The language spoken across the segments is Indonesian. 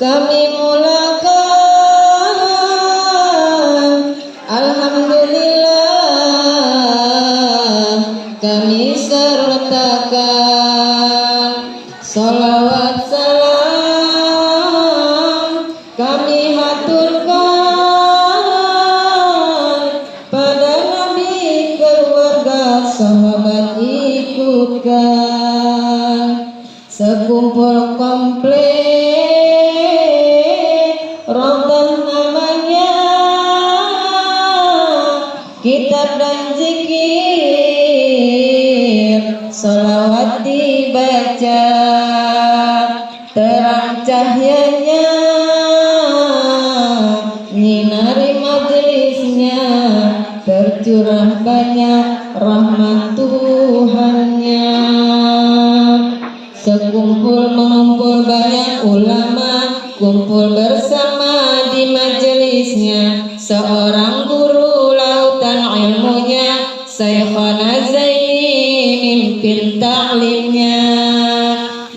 kami mulakan. Alhamdulillah kami sertakan. Salawat salam kami haturkan pada Nabi, keluarga, sahabat ikutkan. Sekumpul komplit Ramadan namanya, kitab dan zikir, salawat dibaca, terang cahayanya nyinari majelisnya, tercurah banyak rahmat Tuhannya. Sekumpul mengumpul banyak ulama, kumpul bersama di majelisnya. Seorang guru lautan ilmunya, Syekhana Zaini mimpin taklimnya.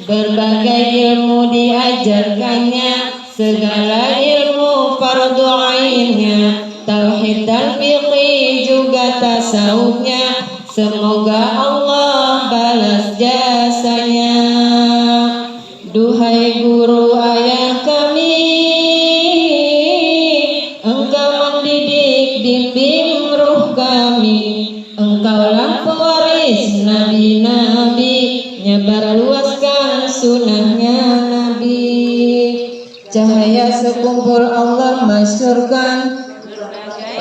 Berbagai ilmu diajarkannya, segala ilmu fardu ainnya, tauhid dan fiqih juga tasawufnya. Semoga Allah balas jasanya. Duhai guru ayah kami, engkau mendidik bimbing ruh kami. Engkaulah pewaris nabi-nabi, nyebar luaskan sunnahnya Nabi. Cahaya sekumpul Allah masyurkan,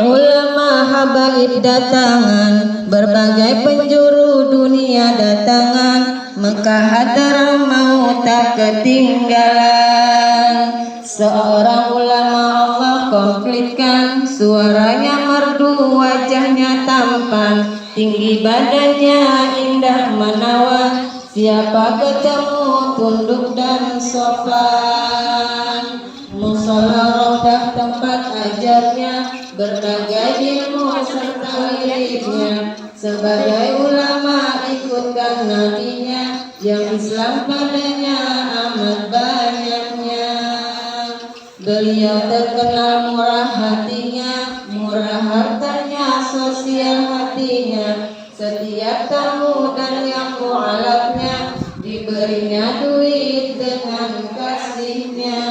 ulama habaib datangan, berbagai penjuru dunia datangan. Mekah hadar mau tak ketinggalan. Seorang ulama Allah komplitkan, suaranya merdu, wajahnya tampan, tinggi badannya indah menawan. Siapa ketemu tunduk dan sopan. Musola rodah tempat ajarnya, berbagai ilmu serta wiridnya. Sebagai ulama ikutkan nabinya, yang Islam padanya amat banyaknya. Beliau terkenal murah hatinya, murah hartanya, sosial hatinya. Setiap tamu dan yang mu'alafnya, diberinya duit dengan kasihnya.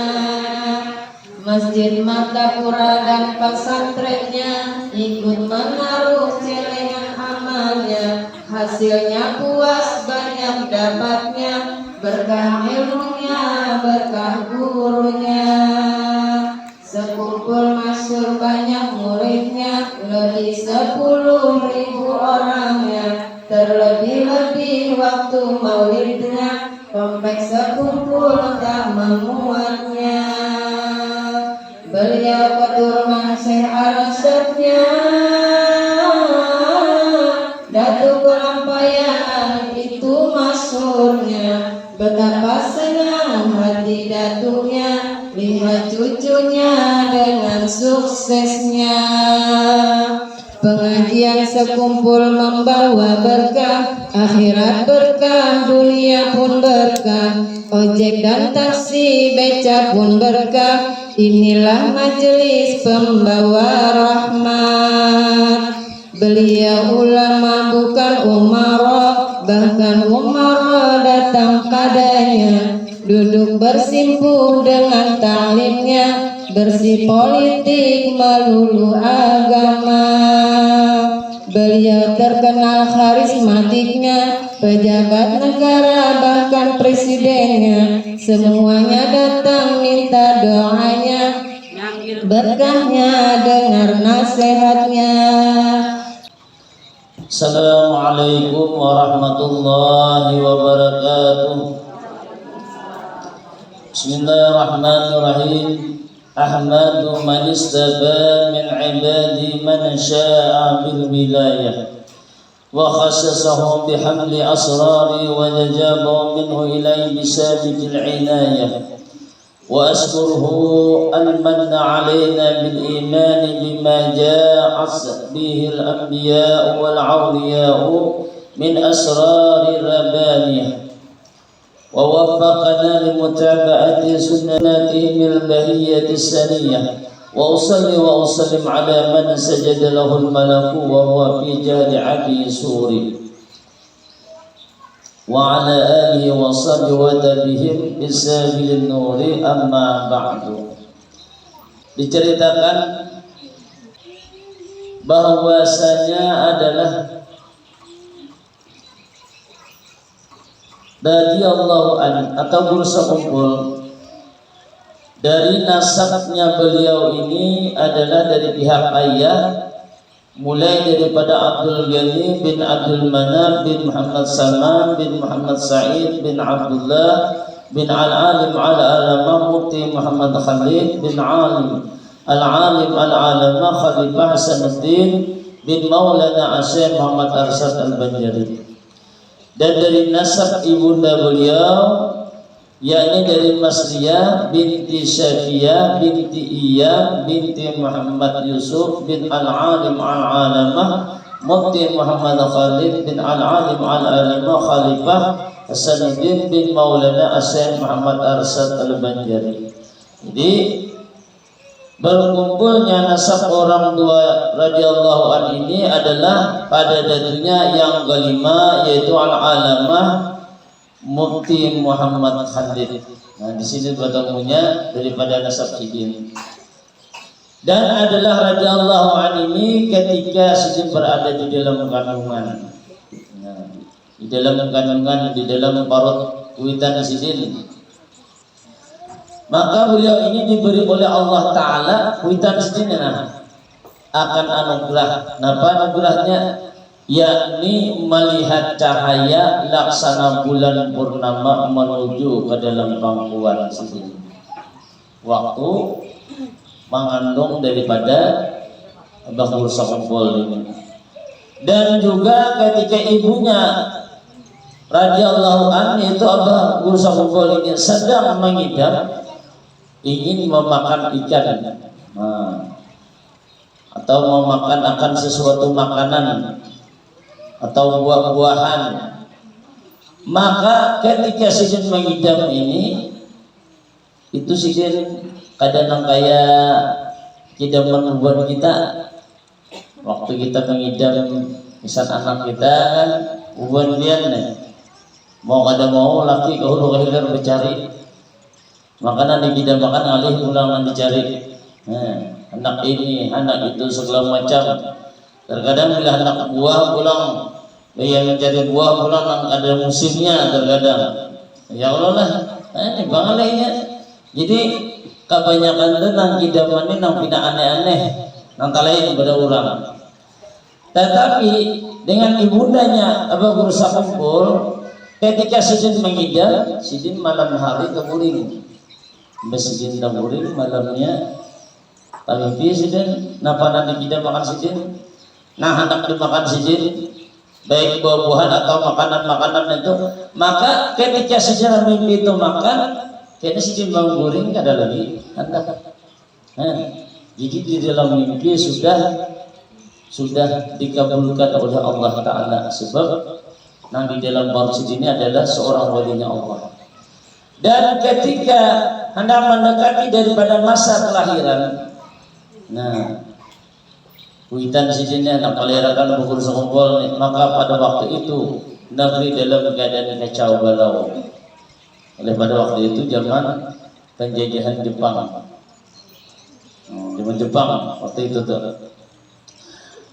Masjid Martapura dan pesantrennya ikut menaruh celengan amalnya. Hasilnya puas banyak dapatnya, berkah ilmunya, berkah gurunya. Sekumpul masyhur banyak muridnya, lebih 10.000 orangnya. Terlebih-lebih waktu maulidnya, kompleks sekumpul tak memuatnya. Beliau keturunan Syekh Arsyadnya, Datuk Kelampayan itu masyhurnya. Betapa senang hati datuknya, lihat cucunya dengan suksesnya. Pengajian sekumpul membawa berkah, akhirat berkah, dunia pun berkah. Ojek dan taksi, beca pun berkah. Inilah majelis pembawa rahmat. Beliau ulama bukan umara, bahkan umara datang padanya. Duduk bersimpuh dengan taklimnya, bersih politik melulu agama. Beliau terkenal karismatiknya, pejabat negara bahkan presidennya, semuanya datang minta doanya, berkahnya dengar nasihatnya. Assalamualaikum warahmatullahi wabarakatuh. Bismillahirrahmanirrahim. Ahmadu man istaba min ibadi man sya'a bil wilayah wa khassasahu bihamli asrari wa jajabahu minhu ilai bisabiqil inayah. Wa askuruhu an manna alaina bil imani bima ja'at bihi al anbiya wal awliya min asrari rabbaniyah. ووفقنا لمتابعة سنتهم البهية السنية وأصلي وأسلم على من سجد له الملك وهو في جهل عبي سوري وعلى آله وصحبه وتبعهم بسبيل النور أما بعد. Diceritakan bahwasanya adalah radhiyallahu an atau guru sekumpul dari nasabnya beliau ini adalah dari pihak ayah, mulai daripada Abdul Ghani bin Abdul Manaf bin Muhammad Salman bin Muhammad Sa'id bin Abdullah bin Al-Alim Al-Alama Mufti Muhammad Khalid bin Alim Al-Alim Al-Alama Khalifah Hasanuddin bin Maulana Asyik Muhammad Arsyad Al-Banjari. Dan dari nasab ibunda beliau yakni dari Masriyah binti Syafiyah binti Iyam binti Muhammad Yusuf bin Al-Alim Al-Alamah Mufti Muhammad Khalid bin Al-Alim Al-Alamah Khalifah Hasanuddin bin Maulana Asyik Muhammad Arsyad Al-Banjari. Jadi berkumpulnya nasab orang dua radhiyallahu an ini adalah pada datunya yang kelima, yaitu Al-Alamah Mufti Muhammad Khalid. Nah, di sini bertemunya daripada nasab Sidin. Dan adalah radhiyallahu an ini ketika Sidin berada di dalam kandungan. Nah, di dalam kandungan, di dalam parut kuitan Sidin. Maka beliau ini diberi oleh Allah Ta'ala kuitan Sidin akan anugerah. Apa anugerahnya? Yakni melihat cahaya laksana bulan purnama menuju ke dalam pangkuan Sidin. Waktu mengandung daripada Abah Guru Sekumpul ini. Dan juga ketika ibunya radhiyallahu anhu itu Abah Guru Sekumpul ini sedang mengidam ingin memakan ikan, atau memakan akan sesuatu makanan atau buah-buahan, maka ketika Sidin mengidam ini, itu Sidin kadang kayak idaman buat kita. Waktu kita mengidam misal anak kita kan uban dia nih, mau kada mau laki kahulu kahilir bercari makanan di bidang makan alih ulangan dicari. Anak ini, anak itu segala macam. Terkadang bila anak buah pulang, yang mencari buah pulang ada musimnya terkadang. Ya Allah lah, ini bangalainya. Jadi kebanyakan itu nang kidaman ini nang pina aneh-aneh, nang talain pada orang. Tetapi dengan ibundanya Abah Guru Sekumpul, ketika Sidin mengidam, Sidin malam hari kemuring. Sidin kemuring malamnya, tapi Sidin napa nanti kita makan Sidin, nah hendak dimakan Sidin, baik buah-buahan atau makanan-makanan itu, maka ketika sejarah mimpi itu makan, kayaknya Sidin menguring ada lagi hendak. Jadi di dalam mimpi sudah dikabulkan oleh Allah Ta'ala, sebab nah di dalam parut Sidin ini adalah seorang walinya Allah. Dan ketika hendak mendekati daripada masa kelahiran, nah kuitan Sidinnya nak melahirkan Guru Sekumpul, maka pada waktu itu negeri dalam keadaan kacau balau. Oleh pada waktu itu zaman penjajahan Jepang, zaman Jepang waktu itu tuh.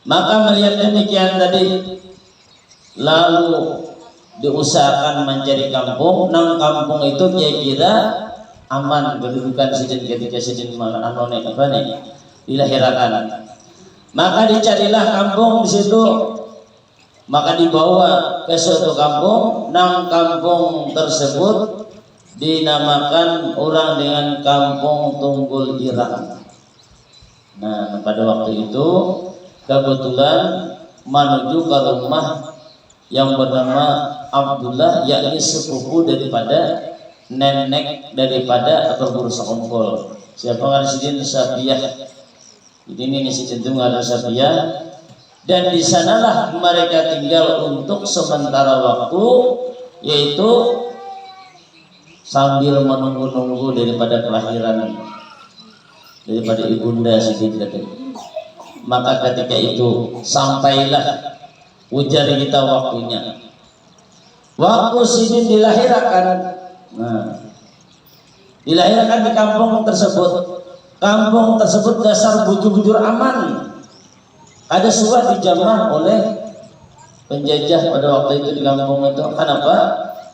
Maka melihat demikian tadi, lalu diusahakan mencari kampung. Nang kampung itu kira-kira aman kedudukan Sidin ketika Sidin dilahirkan. Maka dicarilah kampung di situ. Maka dibawa ke suatu kampung. Nang kampung tersebut dinamakan orang dengan Kampung Tunggul Irang. Nah, pada waktu itu kebetulan menuju ke rumah yang bernama Abdullah, yakni sepupu daripada nenek daripada Abah Guru Sekumpul. Siapa kan Sidin Syafiyah. Ini Sidin itu ada Syafiyah. Dan di sanalah mereka tinggal untuk sementara waktu, yaitu sambil menunggu-nunggu daripada kelahiran daripada ibunda Sidin tadi. Maka ketika itu sampailah ujar kita waktunya. Waktu Sidin dilahirkan, dilahirkan di kampung tersebut. Kampung tersebut dasar bujur-bujur aman. Ada surat dijamah oleh penjajah pada waktu itu di kampung itu. Kenapa?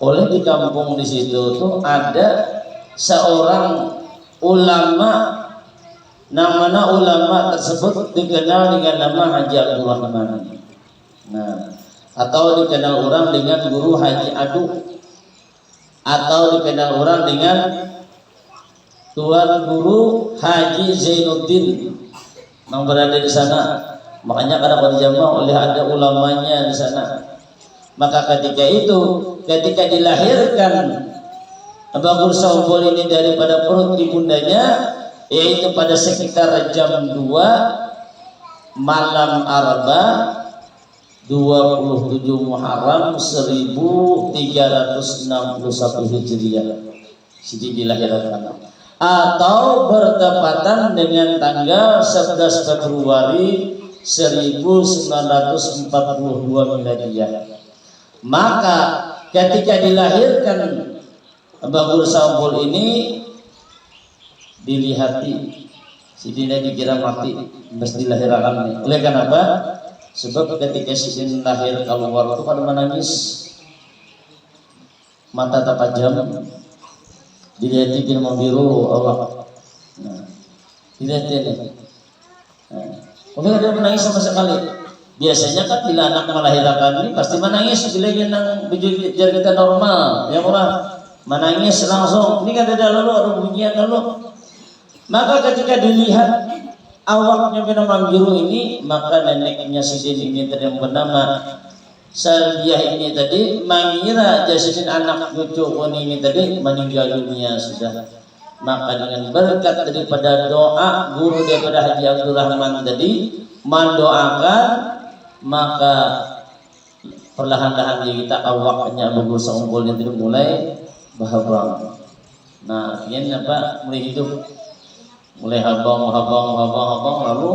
Oleh di kampung di situ tuh ada seorang ulama, namanya ulama tersebut dikenal dengan nama Haji Abdul Rahman. Atau dikenal orang dengan Guru Haji Adu, atau dikenal orang dengan Tuan Guru Haji Zainuddin yang berada di sana. Makanya kadang dijamah oleh ada ulamanya di sana. Maka ketika itu, ketika dilahirkan Bagur Saumpul ini daripada perut ibundanya, yaitu pada sekitar jam 2 malam Arba 27 Muharram 1361 Hijriah. Sidin dilahirkan. Atau bertepatan dengan tanggal 11 Februari 1942 Miladiyah. Maka ketika dilahirkan Bagur Saumpul ini dilihati Sidin dikira mati mesti dilahirkan. Oleh karena apa? Sebab ketika Sidin lahir keluar itu pada menangis, mata tak tajam, dilihat di membiru Allah. Dilihat ini. Mungkin ada menangis sama sekali. Biasanya kan bila anak melahirkan ini pasti menangis bila yang jari kita normal, ya orang menangis langsung. Ini kan ada lalu ada bunyian lalu. Maka ketika dilihat awaknya bernama biru ini, maka neneknya Sidin ini tadi yang bernama Salbiah ini tadi mengira Sidin anak cucu ini tadi meninggal dunia sudah. Maka dengan berkat daripada doa guru daripada Haji Abdul Rahman tadi mendoakan, maka perlahan-lahan kita awaknya Bagur Saumpul yang tadi mulai berhabang. Nah, ini apa? Mulai hidup, mulai habang lalu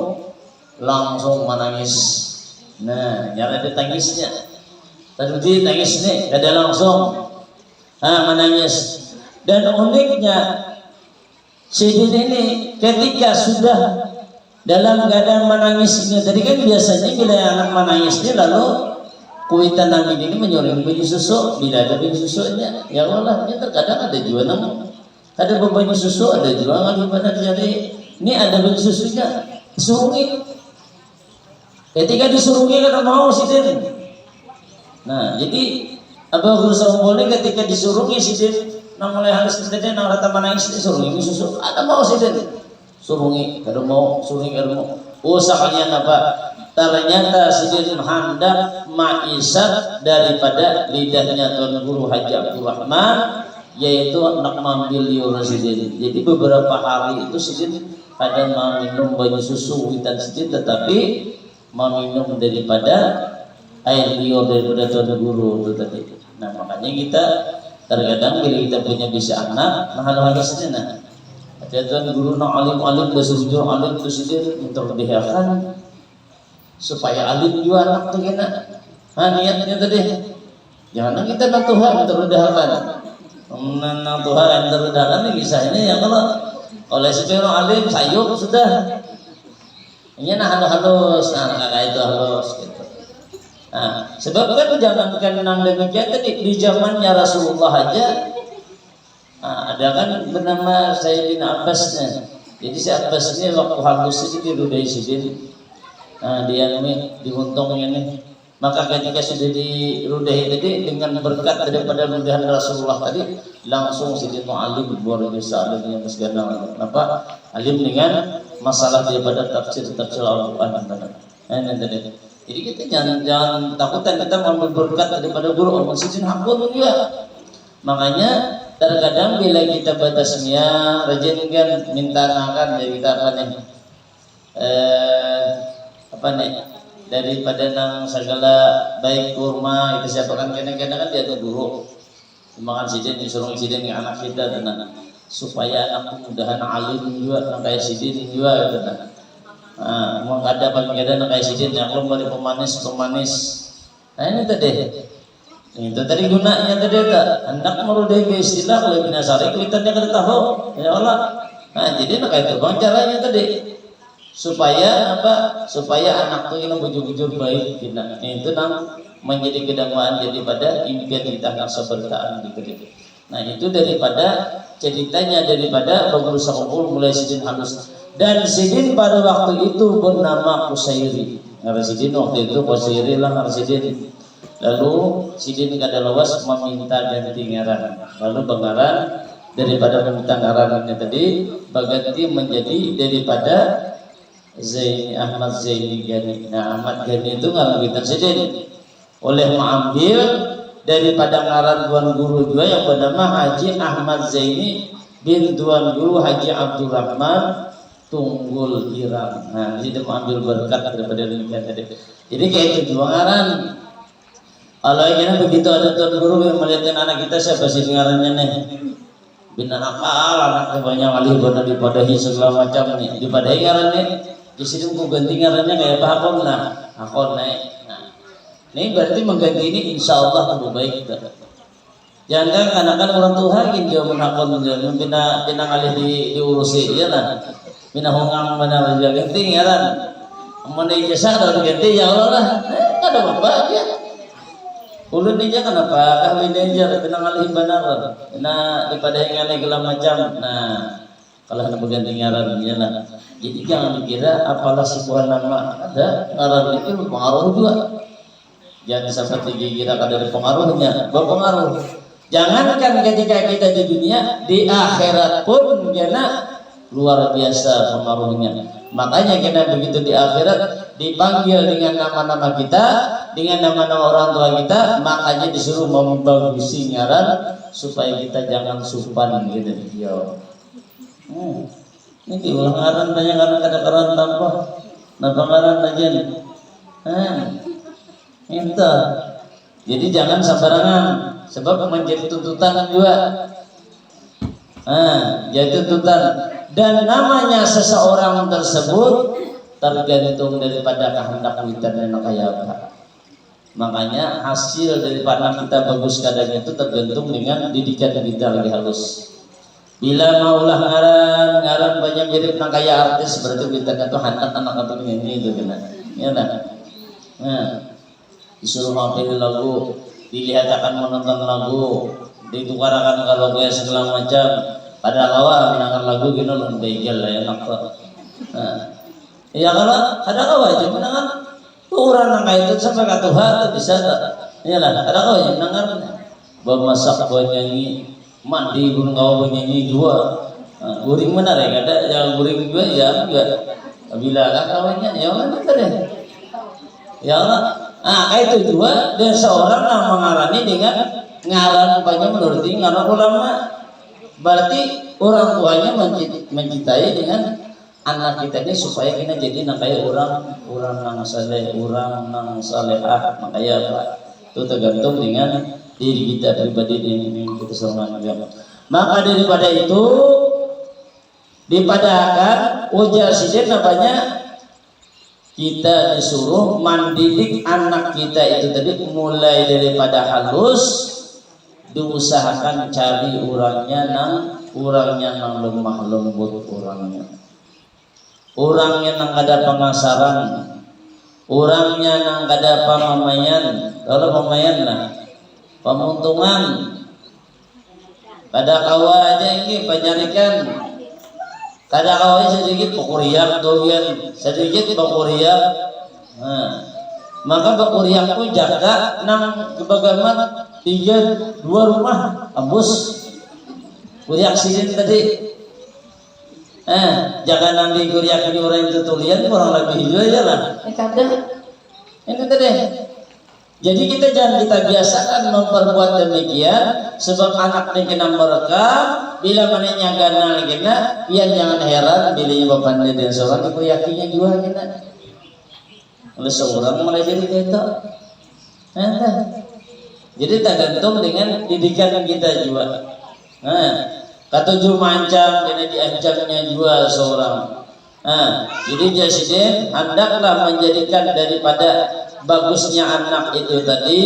langsung menangis. Nah, nyala ada tangisnya. Tadi tangis nih, ada langsung menangis. Dan uniknya Sidin ini ketika sudah dalam keadaan menangis ini, tadi kan biasanya bila anak menangis ini lalu kuitan angin ini menyuruh biji susu, bila ada biji susunya, ya Allah, ini terkadang ada juga namun ada bebanyu susu, ada juga nggak gimana jadi ini ada biji susunya, surungi. Ketika disurungi kan mau Sidin. Nah, jadi Bagur Saumpul ini ketika disurungi Sidin nang mulai halus Sidin nang rata menangis disurungi susu, ada mau Sidin surungi, kada mau surungi kada mau. Kalian apa? Ternyata Sidin hendak maisat daripada lidahnya Tuan Guru Haji Abdul Rahman, yaitu nak mengambil liur Sidin. Jadi beberapa hari itu Sidin ada meminum banyu susu witan Sidin, tetapi meminum daripada air liur daripada Tuan Guru itu tadi. Nah, makanya kita terkadang bila kita punya bisa anak, mahal-halusnya nah. Ada Tuan Guru nak alim-alim bersujud alim itu Sidin untuk dihakan supaya alim juga anak tu kena. Niatnya tadi. Jangan kita nak Tuhan terudahkan. Nang Tuhan terudahkan ini kisahnya yang kalau oleh seorang alim sayup sudah. Ini nah halus, nah kayak itu halus gitu. Nah, sebab kan jangankan nang demikian tadi di zamannya Rasulullah aja. Ada kan bernama Sayyidina Abbasnya. Jadi si Abbas ini waktu halus itu dirudai Sidin. Dia ini diuntungnya nih. Maka ketika sudah dirudai tadi dengan berkat daripada rudahan Rasulullah tadi, langsung Sidin alim luar biasa alimnya segala apa alim dengan masalah daripada tafsir Al-Quran. Ini tadi. Jadi kita jangan takutan kita mengambil berkat daripada guru Allah Sidin hakun juga. Makanya terkadang bila kita batasnya rajinkan minta nakan dari kita apa nih daripada nang segala baik kurma itu siapa kan kadang-kadang kan dia tuh guru Makan sidin disuruh sidin ke anak kita tenang supaya anak mudahan alim juga kayak sidin juga tenang. Mau ada pengedaan kayak sidin yang belum dari pemanis. Nah ini tadi. Itu tadi gunanya tadi tak hendak merudai ke istilah oleh binasari kita kada tahu ya Allah. Nah jadi nak itu bang caranya tadi supaya apa? Supaya anak tu ini bujur-bujur baik kita. Itu nang menjadi kedamaian daripada impian kita nak sebertaan di kediri. Nah itu daripada ceritanya daripada berusaha kumpul mulai sidin halus dan sidin pada waktu itu bernama Kusairi. Ngar sidin waktu itu Kusairi lah ngar sidin. Lalu sidin kada lawas meminta ganti ngaran. Lalu pengaran daripada meminta ngarannya tadi berganti menjadi daripada Zaini Ahmad Zaini Gani. Nah Ahmad Gani itu ngalawitan sidin oleh mengambil daripada ngaran Tuan Guru juga yang bernama Haji Ahmad Zaini bin Tuan Guru Haji Abdurrahman Tunggul Irang. Nah jadi mengambil berkat daripada demikian tadi. Jadi kayak itu dua ngaran. Kalau yang begitu ada Tuan Guru yang melihatkan anak kita siapa sih ngarannya nih? Bina akal anaknya banyak kali benar dipadahi segala macam nih dipadahi ngarannya. Di sini aku ganti ngarannya kayak apa akon nah akon naik. Ini berarti mengganti ini insya Allah lebih baik kita. Jangan kan orang Tuhan yang jauh menakon jauh bina ngalih diurusi ya lah. Bina hongang mana juga ganti ngaran. Mana ijazah kalau ganti ya Allah lah. Ada apa ya? Ulun aja kenapa? Kawin aja bina ngalih benar. Bina daripada yang ngalih segala macam. Nah kalau hendak berganti ngaran ya lah. Jadi jangan dikira apalah sebuah nama ada ngaran itu pengaruh juga. Jangan seperti kira ada pengaruhnya, berpengaruh. Jangankan ketika kita di dunia, di akhirat pun karena luar biasa pengaruhnya. Makanya kita begitu di akhirat dipanggil dengan nama-nama kita, dengan nama-nama orang tua kita, makanya disuruh membagusi ngaran supaya kita jangan supan gitu. Yo. Ini diulang ngaran banyak ngaran kada-karan tanpa. Napa ngaran aja nih. Minta. Jadi jangan sembarangan sebab menjadi tuntutan juga. Jadi tuntutan dan namanya seseorang tersebut tergantung daripada kehendak kita dan kayak apa. Makanya hasil daripada kita bagus kadang itu tergantung dengan didikan kita lagi halus. Bila maulah ngaran banyak jadi kayak artis berarti kita itu hendak anak penyanyi itu kena. Ya nah. Disuruh mampir lagu, dilihat akan menonton lagu, ditukarakan kalau gue segala macam. Pada awal mendengar lagu gini loh, begel lah ya nakal. Ya kalau ada awal aja mendengar orang nangka itu sampai ke Tuhan itu bisa tak? Ya lah, ada awal aja mendengar. Bermasak nyanyi, mandi gunung kau nyanyi dua. Guring mana ya? Ada yang guring dua ya enggak. Bila kawannya ya mana deh? Ya Allah. Itu juga dan seorang yang mengarani dengan ngaran banyak menurut ngaran ulama. Berarti orang tuanya mencintai dengan anak kita ini supaya kita jadi kayak orang yang saleh, orang yang salehah. Makanya apa? Itu tergantung dengan diri kita pribadi ini kita sama juga. Maka daripada itu dipadakan ujar sidin namanya kita disuruh mendidik anak kita itu tadi mulai daripada halus diusahakan cari orangnya nang lemah lembut orangnya nang ada pengasaran orangnya nang ada pamamayan kalau pamamayan lah pemuntungan pada kawa aja ini penyarikan kada kawai sedikit pekuriak doyan sedikit pekuriak maka pekuriak pun jaga nang kebagaman 3-2 rumah ambus kuriak sidin tadi jaga nang di kuriak ini orang itu tulian orang lebih hijau aja lah kada itu tadi. Jadi kita jangan kita biasakan memperbuat demikian sebab anak ini kena merekam bila mananya gana kena yang jangan heran bila bapak dan seorang itu yakinnya juga kena oleh seorang mulai jadi kita Jadi tergantung dengan didikan kita juga. Nah, ketujuh macam jadi diancamnya juga seorang. Nah, jadi Jasiden hendaklah menjadikan daripada bagusnya anak itu tadi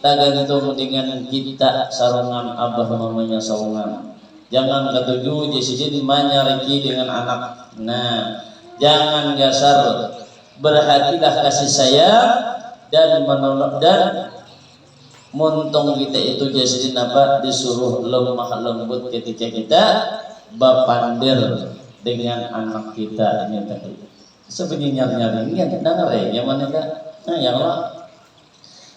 tergantung dengan kita sarungan abah mamanya sarungan. Jangan ketujuh Jasiden menyariki dengan anak. Nah, jangan gasar, berhatilah kasih sayang dan menolak dan muntung kita itu Jasiden apa disuruh lemah lembut ketika kita bapandir dengan anak kita ini tadi. Sebenarnya nyari ini dengar ya mana kan? Nah ya Allah.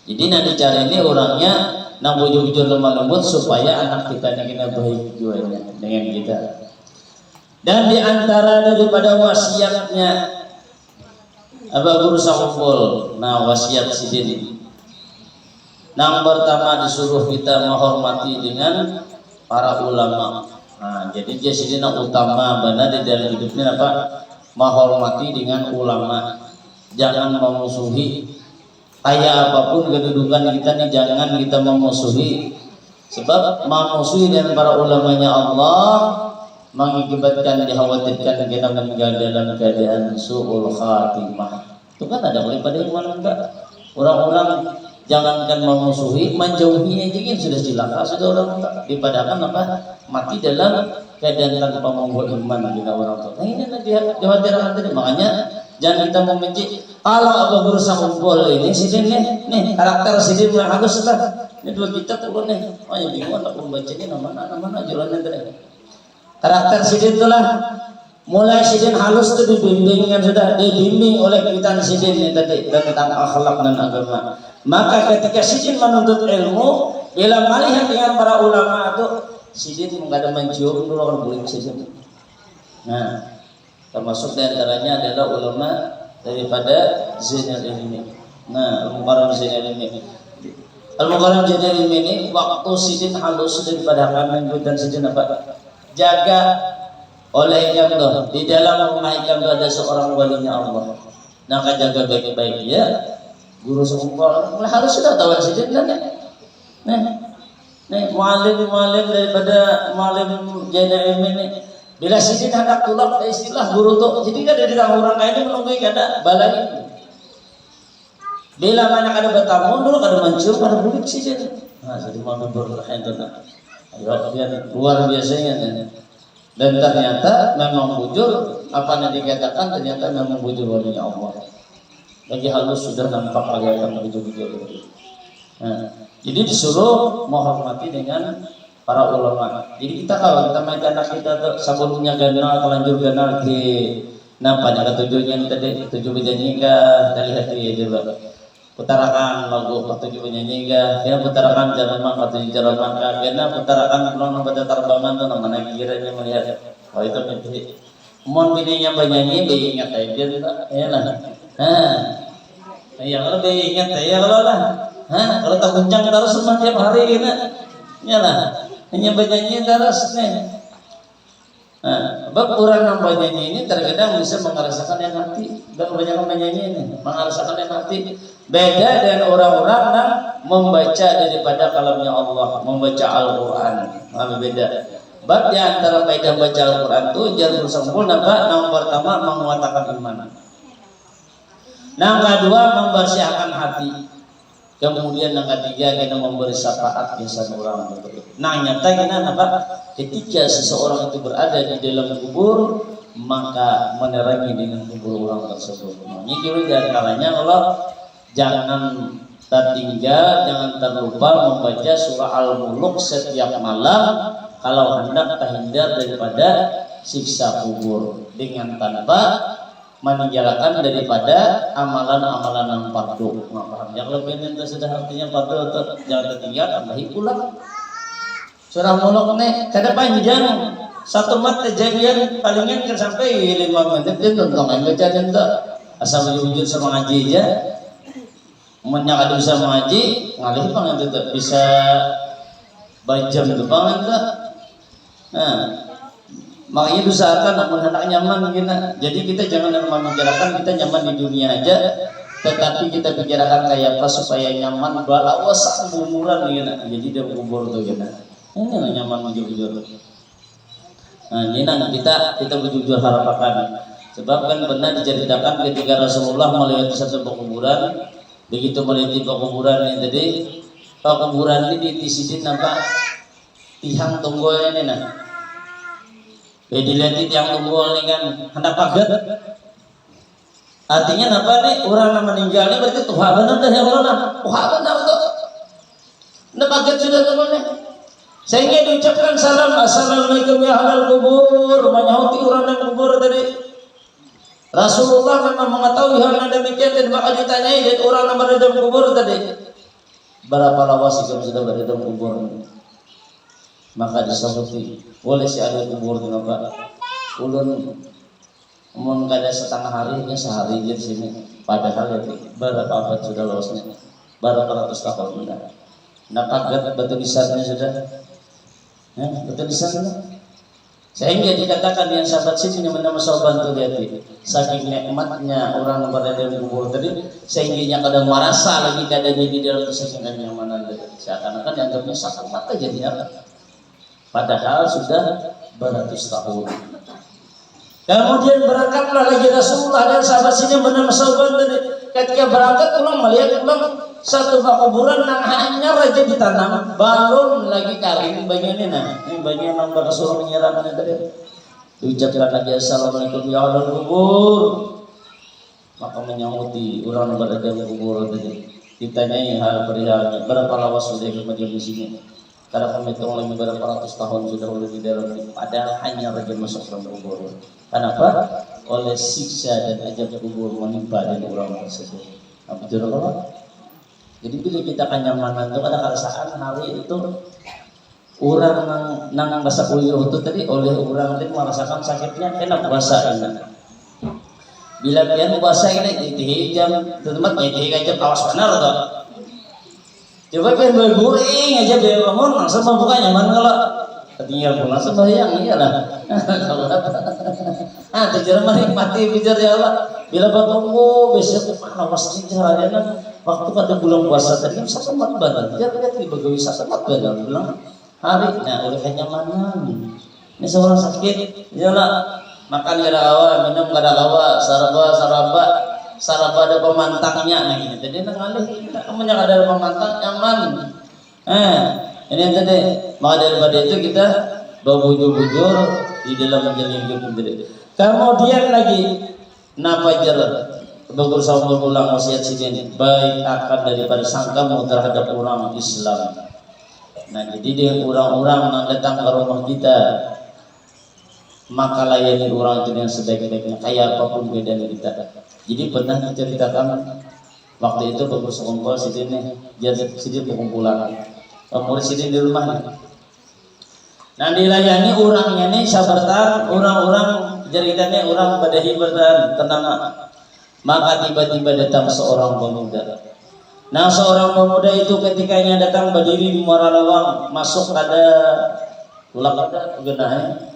Jadi nanti cari ini orangnya nang bujur-bujur lemah lembut supaya anak kita ini kena baik juga dengan kita. Dan di antara daripada wasiatnya Abah Guru Sakumpul, nah wasiat sidin. Yang pertama disuruh kita menghormati dengan para ulama. Nah, jadi dia sidina utama benar di dalam hidupnya apa? Menghormati dengan ulama. Jangan memusuhi. Kayak apapun kedudukan kita nih, jangan kita memusuhi. Sebab memusuhi dengan para ulamanya Allah mengakibatkan dikhawatirkan kita meninggal dalam keadaan su'ul khatimah. Itu kan ada oleh pada iman enggak? Orang-orang jangankan memusuhi, menjauhinya juga sudah celaka, sudah orang dipadakan apa mati dalam keadaan tanpa membawa iman kita orang tua. Nah ini nanti dikhawatirkan tadi, makanya jangan kita membenci. Kalau Abah Guru Sakumpul ini sidin nih karakter sidin yang halus lah. Ini dua kitab turun nih. Oh ya bingung tak membaca ini nama jalannya tadi. Karakter sidin itulah mulai sidin halus itu dibimbing kan sudah dibimbing oleh kitab sidin ini tadi tentang akhlak dan agama. Maka ketika sidin menuntut ilmu, bila melihat dengan para ulama itu, sidin menghadap mencium dulu orang boleh sidin. Nah, termasuk diantaranya adalah ulama daripada Zainal Ilmi. Nah, Al-Mukarram Zainal Ilmi. Al-Mukarram Zainal Ilmi ini waktu sidin halus daripada kami dan sidin apa? Jaga oleh Ikam tuh di dalam rumah Ikam ada seorang walinya Allah. Nah, jaga baik-baik ya. Guru Sakumpul harus sudah tahu sidin kan ya. Nih mualim daripada mualim Zainal Ilmi ini. Bila sidin hendak tulak istilah guru tuh, jadi kan dari orang kaya ini menunggu kada balai. Bila mana kada bertamu dulu kada mencium kada bulik sidin. Nah, jadi mau berlahan tuh. Ayo biar luar biasanya. Dan ternyata memang bujur apa yang dikatakan ternyata memang bujur walinya Allah. Lagi halus sudah nampak kelihatan bujur-bujur. Nah, jadi disuruh menghormati dengan para ulama. Jadi kita kalau kita main anak kita sebelumnya ganal kelanjur ganal ke napa nya tujuannya tadi tujuh penyanyi kah dari hati juga putarakan lagu tujuh penyanyi kah ya putarakan jangan mak tujuh jalan maka kena putarakan pulang pada terbangan tuh mana kiranya melihat oh itu penting mohon pilihnya penyanyi ingat aja ya lah yang lebih ingat ya kalau lah kalau tak kencang terus setiap hari gitu ya lah hanya penyanyi terus nih. Nah, bab orang yang penyanyi ini terkadang bisa merasakan yang hati dan kebanyakan penyanyi ini merasakan yang hati. Beda dengan orang-orang yang membaca daripada kalamnya Allah, membaca Al-Quran. Lebih beda. Bab di antara faedah baca Al-Quran itu jangan sempurna. Yang pertama menguatkan iman. Yang kedua membersihkan hati. Kemudian yang ketiga kita memberi syafaat jasa orang itu. Nah nyata kita apa? Ketika seseorang itu berada di dalam kubur maka menerangi dengan kubur orang tersebut. Ini kira dari kalanya Allah jangan tertinggal, jangan terlupa membaca surah Al-Mulk setiap malam kalau hendak terhindar daripada siksa kubur dengan tanpa meninggalkan daripada amalan-amalan yang fardu. Yang lebih itu sudah artinya fardu atau jangan tertinggal tambahi pula. Surah Mulk nih kada panjang satu mat kejadian palingan kan sampai 5 menit dia nonton baca itu asal wujud sama ngaji aja. Umumnya kada bisa mengaji ngalih banget itu bisa bajam itu banget tuh. Nah makanya usahakan namun hendak nyaman kita. Jadi kita jangan membicarakan kita nyaman di dunia aja, tetapi kita bicarakan kayak apa supaya nyaman balawas umuran ya nak. Jadi dia kubur tuh ya nak. Ini lah nyaman jujur. Nah ini nang kita berjujur harapan. Sebab kan benar diceritakan ketika Rasulullah melewati satu kuburan, begitu melewati kuburan ini tadi, kuburan ini disidin apa? Tiang tunggul ini nah. Jadi lihat tiang tunggul ini kan hendak pagar. Artinya apa nih? Orang yang meninggal ini berarti Tuhan benar dah yang mana? Tuhan benar tuh. Hendak pagar sudah teman nih. Sehingga diucapkan salam assalamualaikum ya ahlal kubur, menyahuti orang yang kubur tadi. Rasulullah memang mengetahui hal yang demikian dan maka ditanyai dan orang yang berada dalam kubur tadi. Berapa lawas kamu sudah berada dalam kubur? Maka disahuti oleh si ahli kubur kenapa? Ulun umum kada setengah harinya sehari di sini. Padahal ya berapa abad sudah lawasnya? Berapa ratus tahun sudah? Nak kaget batu nisannya sudah. Ya, betul di sana. Sehingga dikatakan yang sahabat sini yang bernama sahabat itu lihat saking nikmatnya orang yang berada di kubur tadi sehingga kadang merasa lagi keadaannya di dalam kesenangan yang mana seakan-akan dianggapnya sakit mata jadi apa? Padahal sudah beratus tahun. Kemudian berangkatlah lagi Rasulullah dan sahabat sini yang bernama sahabat tadi. Ketika berangkat pulang melihat satu kuburan yang hanya raja ditanam belum lagi kali bagian ini nah ini bagian yang Rasulullah menyerahkan tadi diucapkan lagi assalamualaikum ya ahlal kubur maka menyahuti orang berada di kubur tadi ditanyai hal perihalnya berapa lawas sudah kemudian di sini karena kami hitung lagi berapa ratus tahun sudah di dalam padahal hanya raja masuk dalam kubur. Kenapa? Oleh siksa dan azab kubur menimpa dari orang tersebut. Apa betul apa? Jadi bila kita kenyamanan itu ada kerasaan hari itu orang nang bahasa uyuh itu tadi oleh orang itu merasakan sakitnya kena puasa ini. Bila pian puasa ini di jam tempat di jam awas benar tuh. Coba pian berguring aja biar bangun langsung membuka nyaman kalau tinggal pulang sembahyang iyalah. Ah tujuan menikmati bicara ya Allah. Bila bertunggu besok mana pasti caranya waktu pada bulan puasa tadi kan sasamat badan. Jadi dibegawi sasamat badan bilang hari. Nah oleh kenyamanan. Ini seorang sakit, iyalah makan gak ada kawa, minum gak ada kawa, saraba ada pemantangnya, nah gini. Jadi nangalih, kamu yang ada pemantang nyaman. Ini yang tadi. Maka daripada itu kita berbujur-bujur di dalam menjalani hidup sendiri. Kemudian lagi nafajar bagus sama ulang wasiat sini baik akan daripada sangkamu terhadap orang Islam. Nah jadi dia orang-orang yang datang ke rumah kita maka layani orang itu yang sebaik-baiknya kayak apapun beda dari kita. Jadi pernah diceritakan waktu itu bagus kumpul sini jadi sini perkumpulan murid sini di rumahnya. Nah dilayani orangnya nih sabartan orang-orang ceritanya orang pada hiburan tenang. Maka tiba-tiba datang seorang pemuda. Nah seorang pemuda itu ketikanya datang berdiri di muara lawang masuk ada ulak ada genahnya.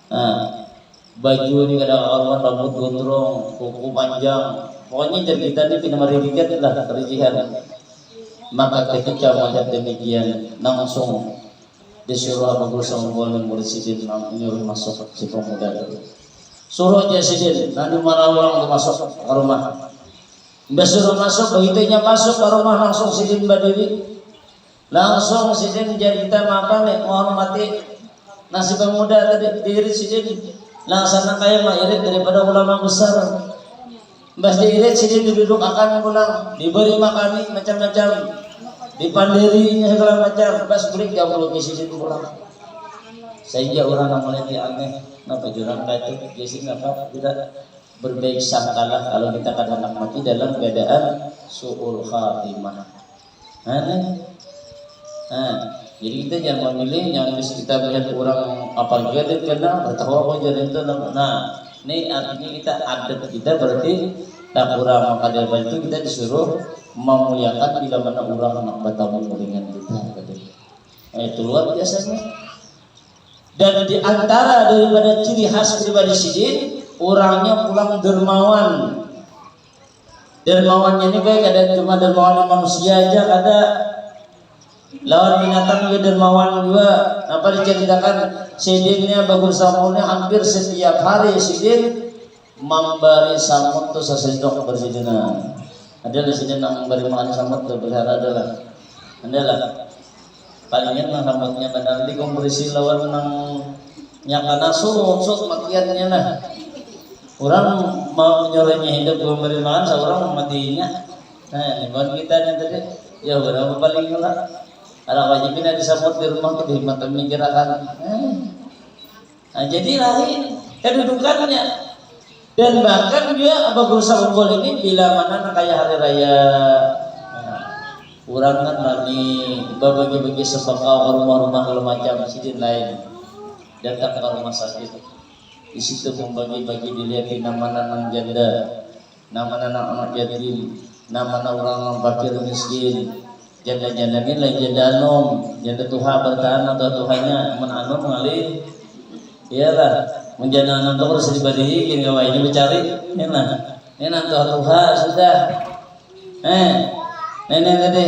Nah, baju ini kada karuan rambut gondrong kuku panjang pokoknya cerita ini tidak meridikat lah rijihan. Maka ketika melihat demikian langsung disuruh Abu Sa'ud dan murid sidin menyuruh masuk si pemuda itu. Suruh aja sidin, nanti marah orang untuk masuk ke rumah. Disuruh masuk, begitunya masuk ke rumah langsung sidin berdiri. Langsung sidin jadi kita makan nih, menghormati nasi pemuda tadi diri sidin. Langsana kayak irit daripada ulama besar. Bas diirit sidin duduk akan pulang, diberi makan macam-macam. Dipandirinya segala macam, pas beri dia perlu kisi situ pulang. Sehingga orang yang melihat aneh, kenapa jurang itu kisi apa tidak berbaik sangkalah kalau kita kadang mati dalam keadaan su'ul khatimah. Jadi kita jangan memilih yang kita melihat orang apa gadit kena bertawa kok jadi itu. Nah, ini artinya kita adat kita berarti tak kurang maka dari itu kita disuruh memuliakan bila mana orang nak bertamu dengan kita. Itu luar biasanya. Dan di antara daripada ciri khas pribadi sidin, orangnya pulang dermawan. Dermawannya ini baik, ada cuma dermawan manusia aja, ada lawan binatang juga dermawan juga. Apa diceritakan sidinnya bagus samulnya hampir setiap hari sidin memberi samut tuh sesedok bersidina. Adalah sidin yang memberi makan samut tuh berharap adalah palingnya nang samutnya benar di kompresi lawan nang nyakana sok makiannya lah. Orang mau nyuruhnya hidup memberi makan, seorang matinya. Nah, ini buat kita nih tadi, ya berapa paling lah. Ada wajibnya disambut di rumah tuh dihimatan mikirakan. Nah, jadi lain kedudukannya. Dan bahkan juga Abu Gursa Unggul ini bila mana kayak hari raya, orang kan lagi bagi-bagi sembako ke rumah-rumah kalau macam sidin lain, datang ke rumah sakit. Di situ membagi-bagi dilihat nama-nama janda, nama-nama anak yatim, nama-nama orang fakir miskin, janda-janda ini lain janda anom, janda tuha bertahan atau tuhanya menanom mengalir, iyalah, menjanda anom tuh harus dibadiin kawan ini mencari, ini tuha sudah, nenek tadi,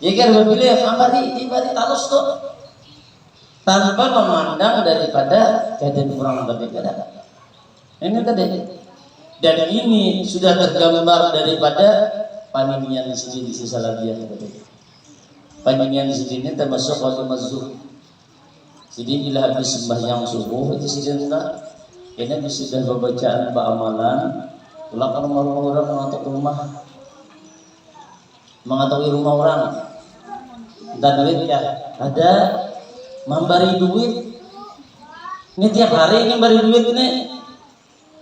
jika berpilih ambari talus tuh. Tanpa memandang daripada keadaan orang berbeda. Ini tadi. Dan ini sudah tergambar daripada paninian sidin di sisa lagi yang tadi. Paninian sidin ini termasuk waktu mazhur. Sidin bila habis sembahyang subuh itu sidin tak. Ini sudah pembacaan amalan. Pulang ke rumah orang mengatur rumah orang. Dan duit ya ada. Memberi duit ini tiap hari ini beri duit ini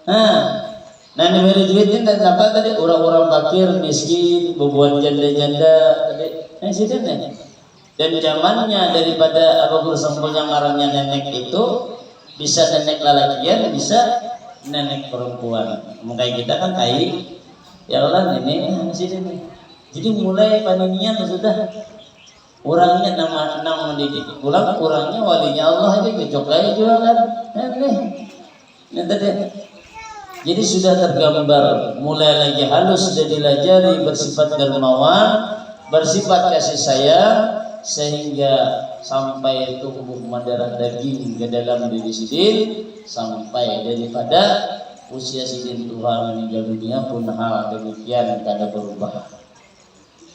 nah diberi duit ini dan apa tadi orang-orang fakir miskin bebuan janda-janda tadi sidin nih. Dan zamannya daripada Abu Gursa yang ngarangnya nenek itu bisa nenek lalakian bisa nenek perempuan kayak kita kan kai ya Allah ini sidin nih. Jadi mulai paninian sudah orangnya nama mendidik pulang orangnya walinya Allah aja kecoklai juga kan ini tadi. Jadi sudah tergambar mulai lagi halus sudah dilajari bersifat dermawan bersifat kasih sayang sehingga sampai tumbuh mendarah daging ke dalam diri sidin sampai daripada usia sidin Tuhan meninggal dunia pun hal demikian tak ada berubah.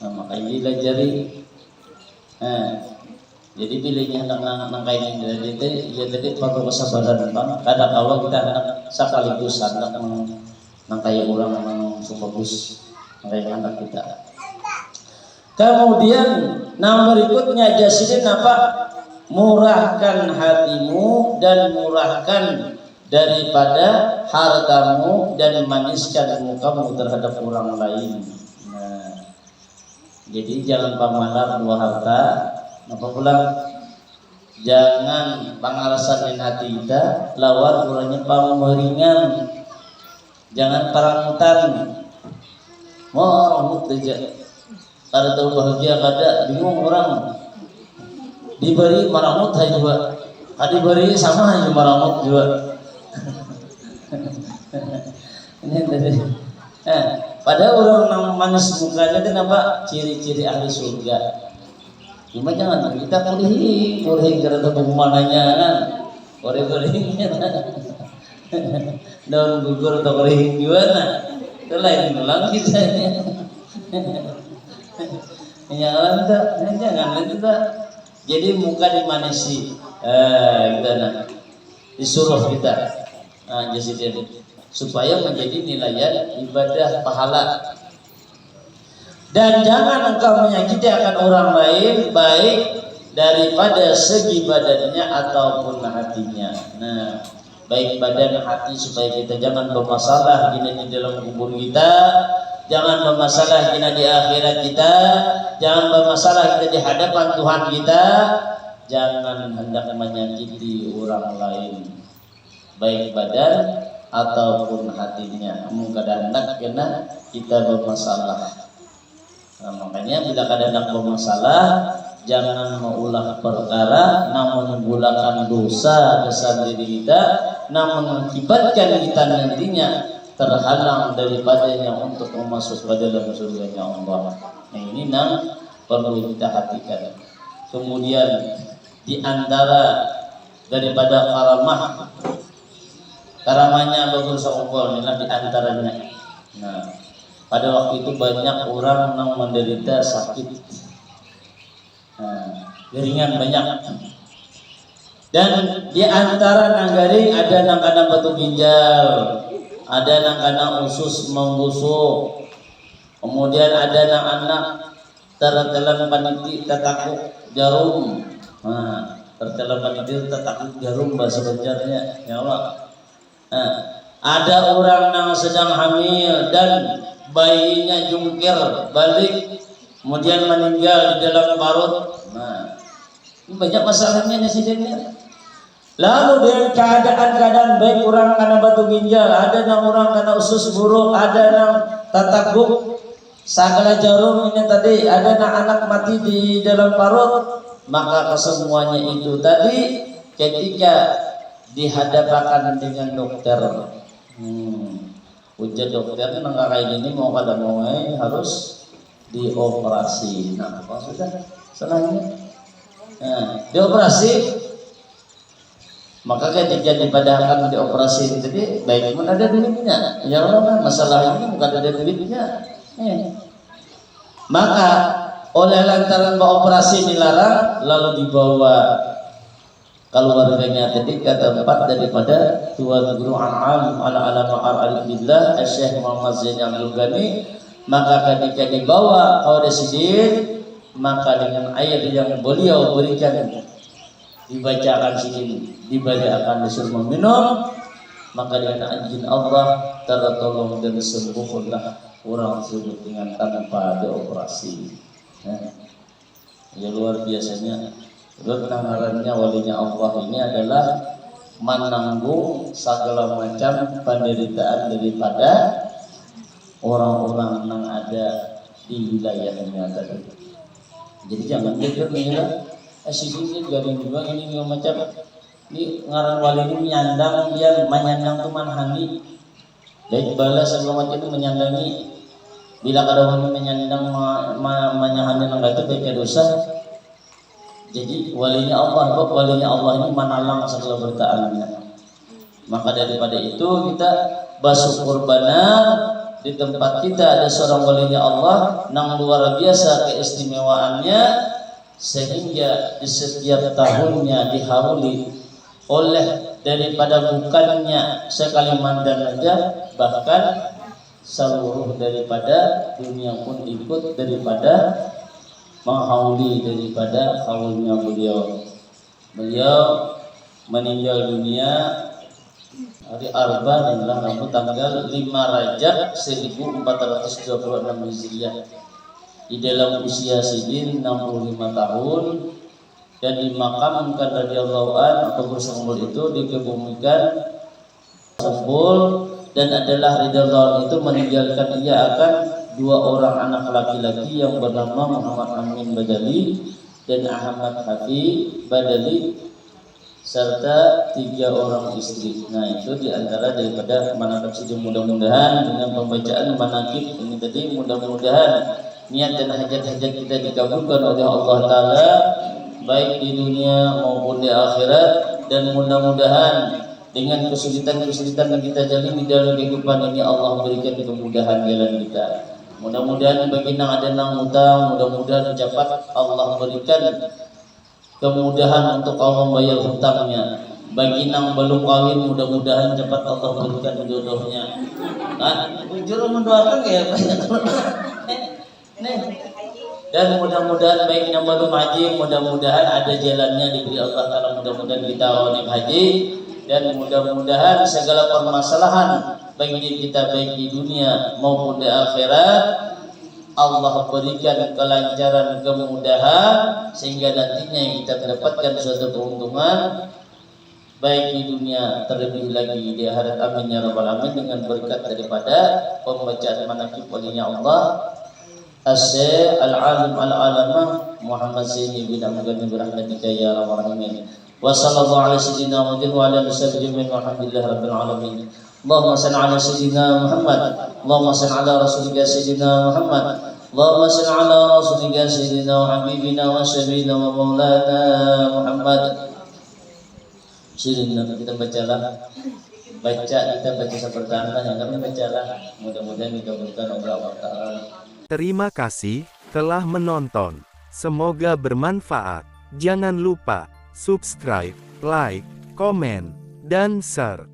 Nah makanya dilajari. Jadi pilihnya nang kain ini ya tadi perlu kesabaran bang. Kadang kalau kita anak sekaligus anak nang kayak orang yang bagus kayak anak kita. Kemudian nama berikutnya jasidin apa? Murahkan hatimu dan murahkan daripada hartamu dan maniskan mukamu terhadap orang lain. Jadi jangan pamalar dua harta, apa pulang? Jangan pangalasan hati kita, lawan orangnya pameringan. Jangan parangutan. Mau rambut aja. Kada tahu bahagia kada bingung orang. Diberi maramut aja juga. Diberi sama aja maramut juga. Ini tadi. Pada orang yang manis mukanya itu apa? Ciri-ciri ahli surga. Cuma jangan kita kulihin karena pemanahnya kan, kulihinnya daun gugur atau kulihin gimana? Itu lain ulang kita. Jangan jangan itu. Jadi muka dimanisi, kita disuruh kita, jadi supaya menjadi nilai ibadah pahala. Dan jangan engkau menyakiti akan orang lain baik daripada segi badannya ataupun hatinya. Nah, baik badan hati supaya kita jangan bermasalah di dalam kubur kita, jangan bermasalah di akhirat kita, jangan bermasalah kita di hadapan Tuhan kita, jangan hendak menyakiti orang lain baik badan ataupun hatinya. Kadang kena kita bermasalah. Nah, makanya bila kadang bermasalah jangan mengulang perkara namun menggunakan dosa besar diri kita, namun mengakibatkan kita nantinya terhalang daripadanya untuk masuk ke dalam surganya Allah. Nah ini perlu kita hatikan. Kemudian di antara daripada karamahnya Abu Sa'ubal inilah di antaranya. Nah, pada waktu itu banyak orang yang menderita sakit, ringan banyak. Dan di antara nanggari ada nang kana batu ginjal, ada nang kana usus membusuk, kemudian ada nang anak tertelan paniti tetakuk jarum. Nah, tertelan paniti tetakuk jarum bahasa Banjarnya, ya Allah. Nah, ada orang yang sedang hamil dan bayinya jungkir balik, kemudian meninggal di dalam parut. Nah, ini banyak masalahnya di sini. Lalu dengan keadaan baik orang karena batu ginjal, ada yang orang karena usus buruk, ada yang tatakuk segala jarum ini tadi, ada yang anak mati di dalam parut. Maka kesemuanya itu tadi ketika dihadapkan dengan dokter, ujar dokter nggak kayak gini mau pada mau harus dioperasi. Nah, apa sudah selanjutnya? Nah, dioperasi, maka ketika dipadahkan dioperasi jadi baik pun ada duitnya. Ya Allah, masalah ini bukan ada duitnya. Maka oleh lantaran operasi dilarang, lalu dibawa keluarganya ketika tempat daripada Tuan Guru Al-Alim ala billah Syekh Muhammad Zain Abdul Ghani. Maka ketika dibawa ke Residin, maka dengan air yang beliau berikan dibacakan sini, dibacakan disuruh minum, maka dengan izin Allah tertolong dan sembuhlah orang tersebut dengan tanpa dioperasi. Ya luar biasanya. Kenarannya walinya Allah ini adalah menanggung segala macam penderitaan daripada orang-orang yang ada di wilayahnya tadi. Jadi jangan kita mengira sini garing juga ini macam ini ngaran wali ini menyandang, dia menyandang tuman hani dan balas segala macam itu menyandangi. Bila ada orang menyandang menyahani nang itu baiknya dosa. Jadi walinya Allah ini menalang segala bertaannya. Maka daripada itu kita bersyukur benar di tempat kita ada seorang walinya Allah yang luar biasa keistimewaannya, sehingga di setiap tahunnya dihauli oleh daripada bukannya sekalimantan saja, bahkan seluruh daripada dunia pun ikut daripada menghauli daripada haulnya beliau. Beliau meninggal dunia hari Arba adalah tanggal 5 Rajab 1426 Hijriah di dalam usia sidin 65 tahun, dan dimakamkan radhiyallahu an atau bersambul itu dikebumikan sambul. Dan adalah radhiyallahu itu meninggalkan ia akan 2 orang anak laki-laki yang bernama Muhammad Amin Badali dan Ahmad Hafi Badali serta 3 orang istri. Nah itu diantara daripada manaqib sini. Mudah-mudahan dengan pembacaan manaqib ini tadi, mudah-mudahan niat dan hajat-hajat kita dikabulkan oleh Allah Ta'ala baik di dunia maupun di akhirat. Dan mudah-mudahan dengan kesulitan-kesulitan yang kita jalani di dalam kehidupan ini, Allah berikan kemudahan jalan kita. Mudah-mudahan bagi yang ada nang hutang, mudah-mudahan cepat Allah berikan kemudahan untuk kaum membayar hutangnya. Bagi yang belum kawin, mudah-mudahan cepat Allah berikan jodohnya. Juru mendoakan ya. Dan mudah-mudahan baik yang belum haji, mudah-mudahan ada jalannya diberi Allah Ta'ala. Mudah-mudahan kita wajib haji. Dan mudah-mudahan segala permasalahan bagi kita baik di dunia maupun di akhirat, Allah berikan kelancaran, kemudahan, sehingga nantinya kita mendapatkan suatu keuntungan baik di dunia terlebih lagi di akhirat. Amin ya rabbal alamin. Dengan berkat daripada pembacaan manaqib walinya Allah Asy Al-Alim Al-Alamah Muhammad Zaini bin Abdul Ghani birahmatika ya rabbal alamin. Wa sallallahu alaihi wasallam wa ala alihi wa sahbihi wa alhamdulillah rabbil alamin. اللهم صل على سيدنا محمد اللهم صل على رسولك سيدنا محمد اللهم صل على رسولك سيدنا وحبيبنا وشفينا ومولانا محمد. Sirina kita bacalah, kita baca seperti yang kami bacalah, mudah-mudahan dikabulkan oleh Allah Ta'ala. Terima kasih telah menonton. Semoga bermanfaat. Jangan lupa subscribe, like, komen, dan share.